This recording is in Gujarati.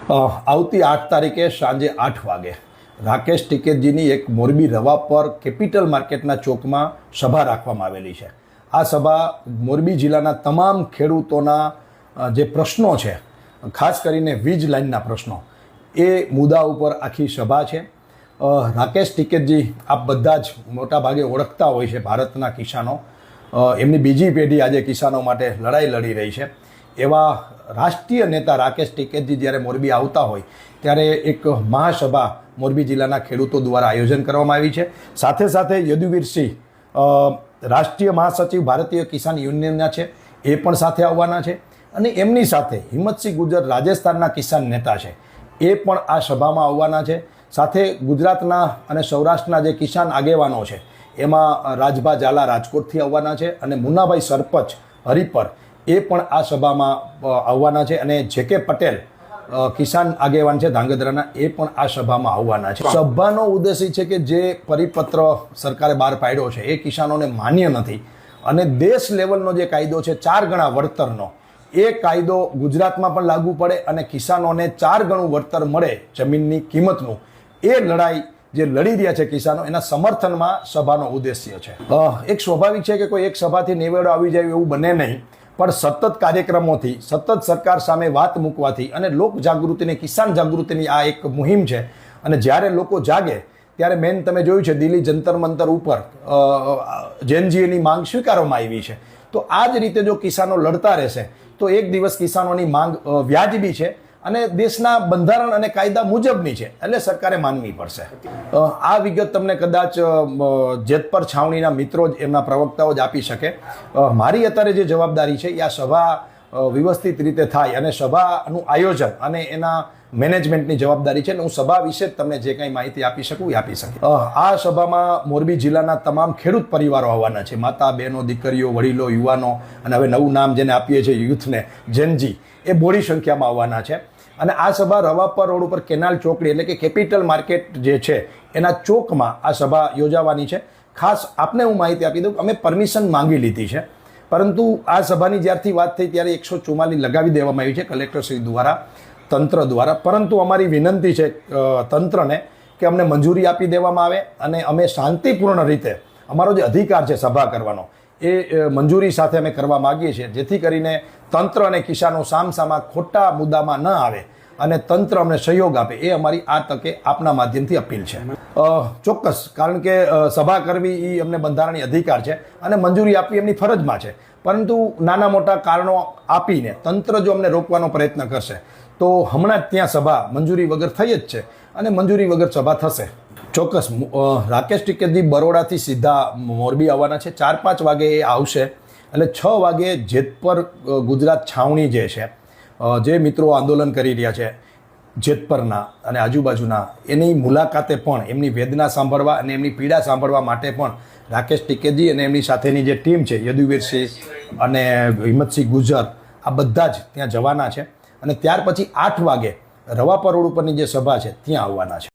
આવતી 8 તારીખે સાંજે 8 વાગે રાકેશ ટિકેતજીની એક મોરબી રવા પર કેપિટલ માર્કેટના ચોકમાં સભા રાખવામાં આવેલી છે. આ સભા મોરબી જિલ્લાના તમામ ખેડૂતોના જે પ્રશ્નો છે, ખાસ કરીને વીજ લાઇનના પ્રશ્નો, એ મુદ્દા ઉપર આખી સભા છે. રાકેશ ટિકેતજી આપ બધા જ મોટા ભાગે ઓળખતા હોય છે. ભારતના કિસાનો, એમની બીજી પેઢી આજે કિસાનો માટે લડાઈ લડી રહી છે. એવા રાષ્ટ્રીય નેતા રાકેશ ટિકેતજી જ્યારે મોરબી આવતા હોય ત્યારે એક મહાસભા મોરબી જિલ્લાના ખેડૂતો દ્વારા આયોજન કરવામાં આવી છે. સાથે સાથે યદુવીરસિંહ રાષ્ટ્રીય મહાસચિવ ભારતીય કિસાન યુનિયનના છે, એ પણ સાથે આવવાના છે. અને એમની સાથે હિંમતસિંહ ગુર્જર રાજસ્થાનના કિસાન નેતા છે, એ પણ આ સભામાં આવવાના છે. સાથે ગુજરાતના અને સૌરાષ્ટ્રના જે કિસાન આગેવાનો છે, એમાં રાજભા ઝાલા રાજકોટથી આવવાના છે અને મુન્નાભાઈ સરપંચ હરિપર એ પણ આ સભામાં આવવાના છે. અને જે.કે. પટેલ કિસાન આગેવાન છે ધાંગધ્રાના, એ પણ આ સભામાં આવવાના છે. સભાનો ઉદ્દેશ્ય છે કે જે પરિપત્ર સરકારે બહાર પાડ્યો છે એ કિસાનોને માન્ય નથી અને દેશ લેવલનો જે કાયદો છે 4 ગણા વળતરનો, એ કાયદો ગુજરાતમાં પણ લાગુ પડે અને કિસાનોને 4 ગણું વળતર મળે જમીનની કિંમતનું, એ લડાઈ જે લડી રહ્યા છે કિસાનો, એના સમર્થનમાં સભાનો ઉદ્દેશ્ય છે. એક સ્વાભાવિક છે કે કોઈ એક સભાથી નિવેડો આવી જાય એવું બને નહીં, પણ સતત કાર્યક્રમોથી, સતત સરકાર સામે વાત મૂકવાથી અને લોક જાગૃતિની, કિસાન જાગૃતિની આ એક મુહિમ છે. અને જ્યારે લોકો જાગે ત્યારે મેન તમે જોયું છે દિલ્હી જંતર મંતર ઉપર જેનજીએની માંગ સ્વીકારવામાં આવી છે. તો આ જ રીતે જો કિસાનો લડતા રહેશે તો એક દિવસ કિસાનોની માંગ વ્યાજબી છે અને દેશના બંધારણ અને કાયદા મુજબની છે, એટલે સરકારે માનવી પડશે. આ વિગત તમને કદાચ જેતપર છાવણીના મિત્રો જ, એમના પ્રવક્તાઓ જ આપી શકે. મારી અત્યારે જે જવાબદારી છે એ આ સભા વ્યવસ્થિત રીતે થાય અને સભાનું આયોજન અને એના મેનેજમેન્ટની જવાબદારી છે. હું સભા વિશે જ તમને જે કંઈ માહિતી આપી શકું એ આપી શકું. આ સભામાં મોરબી જિલ્લાના તમામ ખેડૂત પરિવારો આવવાના છે. માતા, બહેનો, દીકરીઓ, વડીલો, યુવાનો, અને હવે નવું નામ જેને આપીએ છીએ યુથને, જેનજી, એ બોડી સંખ્યામાં આવવાના છે. અને આ સભા રવાપર રોડ ઉપર કેનાલ ચોકડી, એટલે કે કેપિટલ માર્કેટ જે છે એના ચોકમાં આ સભા યોજાવાની છે. ખાસ આપને હું માહિતી આપી દઉં, અમે પરમિશન માંગી લીધી છે, પરંતુ આ સભાની જ્યારથી વાત થઈ ત્યારે 144 લગાવી દેવામાં આવી છે કલેક્ટરશ્રી દ્વારા, તંત્ર દ્વારા. પરંતુ અમારી વિનંતી છે તંત્રને કે અમને મંજૂરી આપી દેવામાં આવે અને અમે શાંતિપૂર્ણ રીતે અમારો જે અધિકાર છે સભા કરવાનો, એ મંજૂરી સાથે અમે કરવા માગીએ છીએ, જેથી કરીને તંત્ર અને કિસાનો સામસામા ખોટા મુદ્દામાં ન આવે અને તંત્ર અમને સહયોગ આપે, એ અમારી આ તકે આપના માધ્યમથી અપીલ છે. ચોક્કસ, કારણ કે સભા કરવી એ અમને બંધારણીય અધિકાર છે અને મંજૂરી આપવી એમની ફરજમાં છે. પરંતુ નાના મોટા કારણો આપીને તંત્ર જો અમને રોકવાનો પ્રયત્ન કરશે તો હમણાં જ ત્યાં સભા મંજૂરી વગર થઈ જ છે અને મંજૂરી વગર સભા થશે. ચોક્કસ, રાકેશ ટિકેતજી બરોડાથી સીધા મોરબી આવવાના છે. 4-5 વાગે એ આવશે, એટલે 6 વાગે જેતપર ગુજરાત છાવણી જે છે, જે મિત્રો આંદોલન કરી રહ્યા છે જેતપરના અને આજુબાજુના, એની મુલાકાતે પણ એમની વેદના સાંભળવા અને એમની પીડા સાંભળવા માટે પણ રાકેશ ટિકેતજી અને એમની સાથેની જે ટીમ છે, યદુવીરસિંહ અને હિંમતસિંહ ગુર્જર, આ બધા જ ત્યાં જવાના છે. અને ત્યાર પછી 8 વાગે રવાપર રોડ ઉપરની જે સભા છે ત્યાં આવવાના છે.